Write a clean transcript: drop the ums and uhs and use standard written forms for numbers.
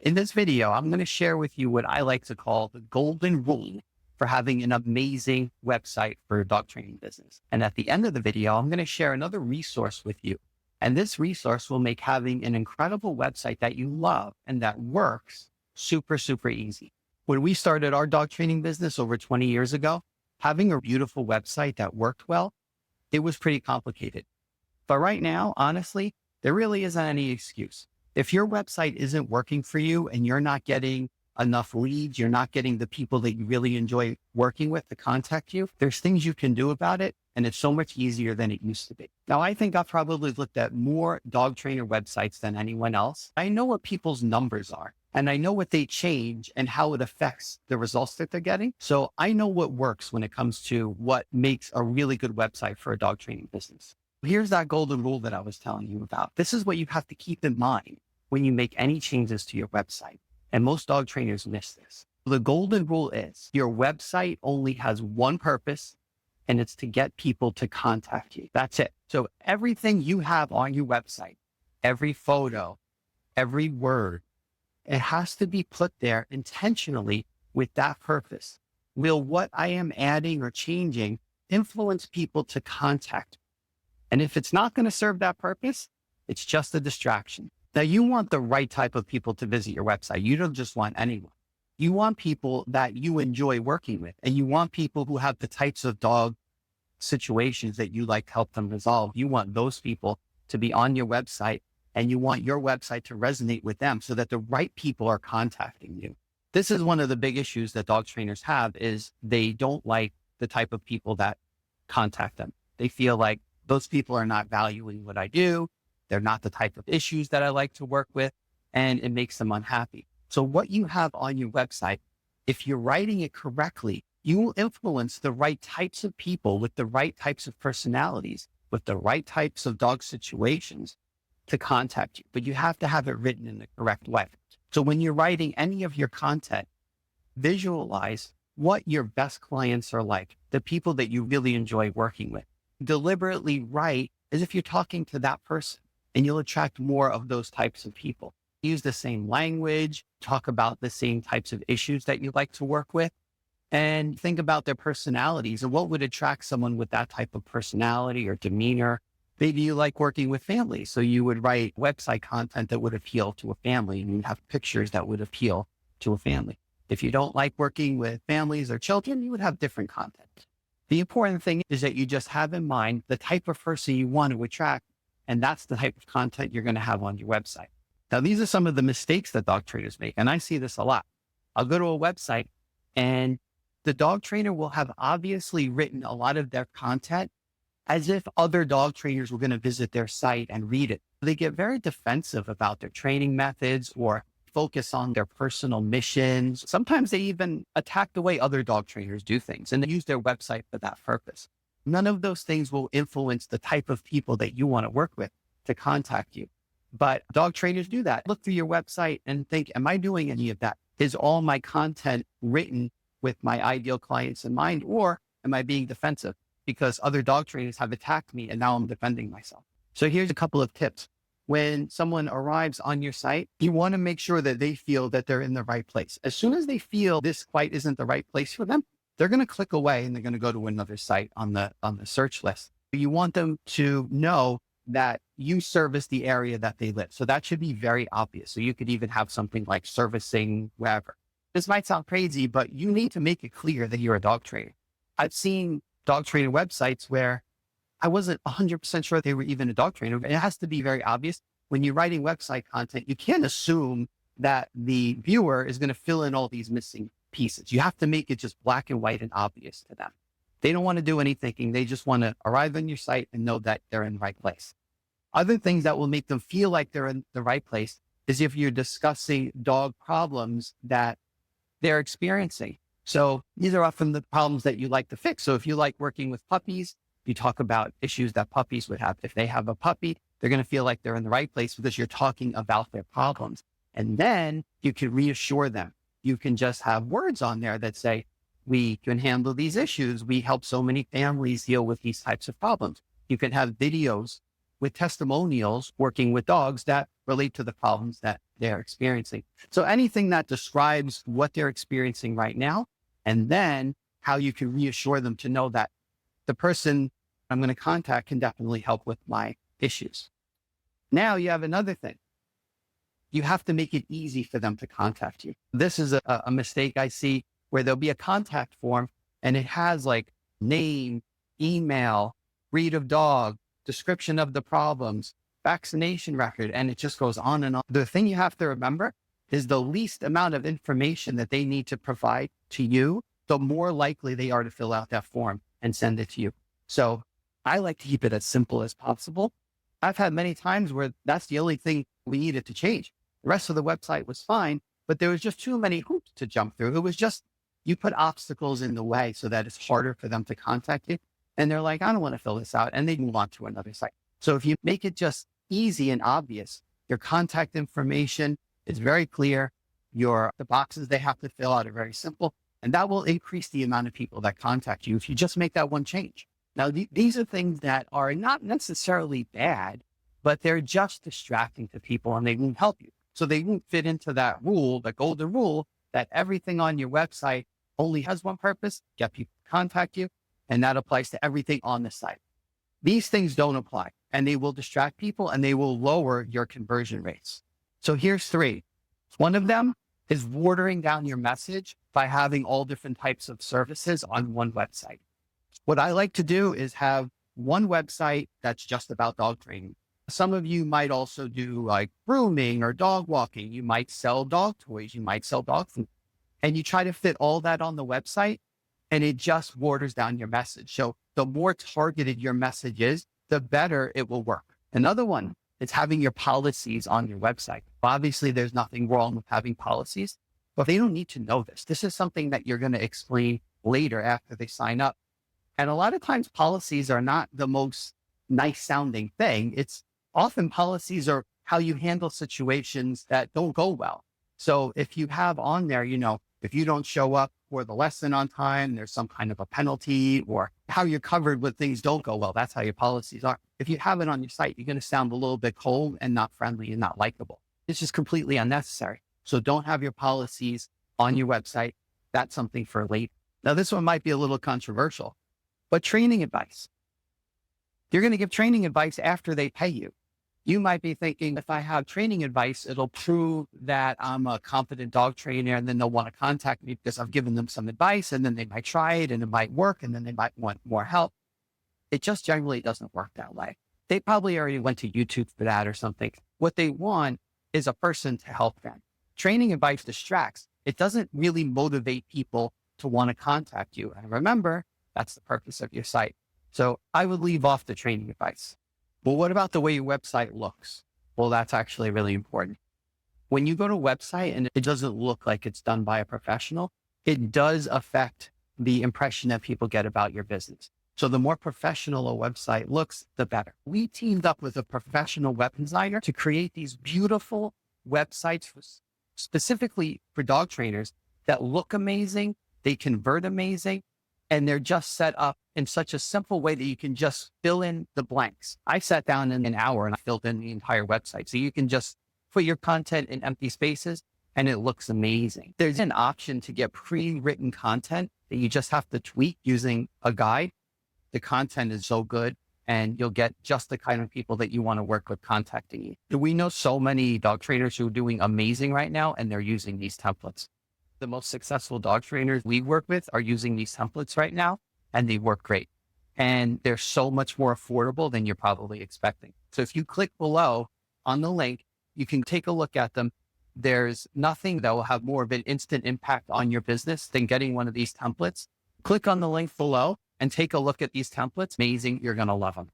In this video, I'm going to share with you what I like to call the golden rule for having an amazing website for a dog training business. And at the end of the video, I'm going to share another resource with you. And this resource will make having an incredible website that you love and that works super, super easy. When we started our dog training business over 20 years ago, having a beautiful website that worked well, it was pretty complicated. But right now, honestly, there really isn't any excuse. If your website isn't working for you and you're not getting enough leads, you're not getting the people that you really enjoy working with to contact you, there's things you can do about it. And it's so much easier than it used to be. Now, I think I've probably looked at more dog trainer websites than anyone else. I know what people's numbers are and I know what they change and how it affects the results that they're getting. So I know what works when it comes to what makes a really good website for a dog training business. Here's that golden rule that I was telling you about. This is what you have to keep in mind when you make any changes to your website. And most dog trainers miss this. The golden rule is your website only has one purpose, and it's to get people to contact you. That's it. So everything you have on your website, every photo, every word, it has to be put there intentionally with that purpose. Will what I am adding or changing influence people to contact me? And if it's not going to serve that purpose, it's just a distraction. Now, you want the right type of people to visit your website. You don't just want anyone. You want people that you enjoy working with, and you want people who have the types of dog situations that you like to help them resolve. You want those people to be on your website, and you want your website to resonate with them so that the right people are contacting you. This is one of the big issues that dog trainers have is they don't like the type of people that contact them. They feel like those people are not valuing what I do. They're not the type of issues that I like to work with, and it makes them unhappy. So what you have on your website, if you're writing it correctly, you will influence the right types of people with the right types of personalities, with the right types of dog situations to contact you. But you have to have it written in the correct way. So when you're writing any of your content, visualize what your best clients are like, the people that you really enjoy working with. Deliberately write as if you're talking to that person, and you'll attract more of those types of people. Use the same language, talk about the same types of issues that you like to work with, and think about their personalities and what would attract someone with that type of personality or demeanor. Maybe you like working with families, so you would write website content that would appeal to a family, and you'd have pictures that would appeal to a family. If you don't like working with families or children, you would have different content. The important thing is that you just have in mind the type of person you want to attract, and that's the type of content you're going to have on your website. Now, these are some of the mistakes that dog trainers make, and I see this a lot. I'll go to a website and the dog trainer will have obviously written a lot of their content as if other dog trainers were going to visit their site and read it. They get very defensive about their training methods or focus on their personal missions. Sometimes they even attack the way other dog trainers do things, and they use their website for that purpose. None of those things will influence the type of people that you want to work with to contact you. But dog trainers do that. Look through your website and think, am I doing any of that? Is all my content written with my ideal clients in mind, or am I being defensive because other dog trainers have attacked me and now I'm defending myself? So here's a couple of tips. When someone arrives on your site, you want to make sure that they feel that they're in the right place. As soon as they feel this quite isn't the right place for them, they're going to click away and they're going to go to another site on the search list. You want them to know that you service the area that they live. So that should be very obvious. So you could even have something like servicing wherever. This might sound crazy, but you need to make it clear that you're a dog trainer. I've seen dog trainer websites where I wasn't 100% sure they were even a dog trainer. It has to be very obvious. When you're writing website content, you can't assume that the viewer is going to fill in all these missing pieces. You have to make it just black and white and obvious to them. They don't want to do any thinking. They just want to arrive on your site and know that they're in the right place. Other things that will make them feel like they're in the right place is if you're discussing dog problems that they're experiencing. So these are often the problems that you like to fix. So if you like working with puppies, you talk about issues that puppies would have. If they have a puppy, they're going to feel like they're in the right place because you're talking about their problems. And then you can reassure them. You can just have words on there that say, we can handle these issues. We help so many families deal with these types of problems. You can have videos with testimonials working with dogs that relate to the problems that they're experiencing. So anything that describes what they're experiencing right now, and then how you can reassure them to know that the person I'm going to contact can definitely help with my issues. Now you have another thing. You have to make it easy for them to contact you. This is a mistake I see where there'll be a contact form and it has like name, email, breed of dog, description of the problems, vaccination record, and it just goes on and on. The thing you have to remember is the least amount of information that they need to provide to you, the more likely they are to fill out that form and send it to you. So I like to keep it as simple as possible. I've had many times where that's the only thing we needed to change. The rest of the website was fine, but there was just too many hoops to jump through. It was just, you put obstacles in the way so that it's harder for them to contact you. And they're like, I don't want to fill this out. And they move on to another site. So if you make it just easy and obvious, your contact information is very clear. The boxes they have to fill out are very simple. And that will increase the amount of people that contact you if you just make that one change. Now, these are things that are not necessarily bad, but they're just distracting to people and they won't help you. So they won't fit into that rule, the golden rule, that everything on your website only has one purpose: get people to contact you. And that applies to everything on the site. These things don't apply, and they will distract people and they will lower your conversion rates. So here's 3. One of them is watering down your message by having all different types of services on one website. What I like to do is have one website that's just about dog training. Some of you might also do like grooming or dog walking. You might sell dog toys. You might sell dog food. And you try to fit all that on the website, and it just waters down your message. So the more targeted your message is, the better it will work. Another one is having your policies on your website. Obviously, there's nothing wrong with having policies, but they don't need to know this. This is something that you're going to explain later after they sign up. And a lot of times policies are not the most nice sounding thing. It's often policies are how you handle situations that don't go well. So if you have on there, if you don't show up for the lesson on time, there's some kind of a penalty, or how you're covered when things don't go well. That's how your policies are. If you have it on your site, you're going to sound a little bit cold and not friendly and not likable. It's just completely unnecessary. So don't have your policies on your website. That's something for later. Now, this one might be a little controversial, but training advice. You're going to give training advice after they pay you. You might be thinking, if I have training advice, it'll prove that I'm a competent dog trainer, and then they'll want to contact me because I've given them some advice, and then they might try it and it might work, and then they might want more help. It just generally doesn't work that way. They probably already went to YouTube for that or something. What they want is a person to help them. Training advice distracts. It doesn't really motivate people to want to contact you. And remember, that's the purpose of your site. So I would leave off the training advice. But what about the way your website looks? Well, that's actually really important. When you go to a website and it doesn't look like it's done by a professional, it does affect the impression that people get about your business. So the more professional a website looks, the better. We teamed up with a professional web designer to create these beautiful websites specifically for dog trainers that look amazing, they convert amazing, and they're just set up in such a simple way that you can just fill in the blanks. I sat down in an hour and I filled in the entire website. So you can just put your content in empty spaces and it looks amazing. There's an option to get pre-written content that you just have to tweak using a guide. The content is so good and you'll get just the kind of people that you want to work with contacting you. We know so many dog trainers who are doing amazing right now, and they're using these templates. The most successful dog trainers we work with are using these templates right now, and they work great. And they're so much more affordable than you're probably expecting. So if you click below on the link, you can take a look at them. There's nothing that will have more of an instant impact on your business than getting one of these templates. Click on the link below and take a look at these templates. Amazing. You're going to love them.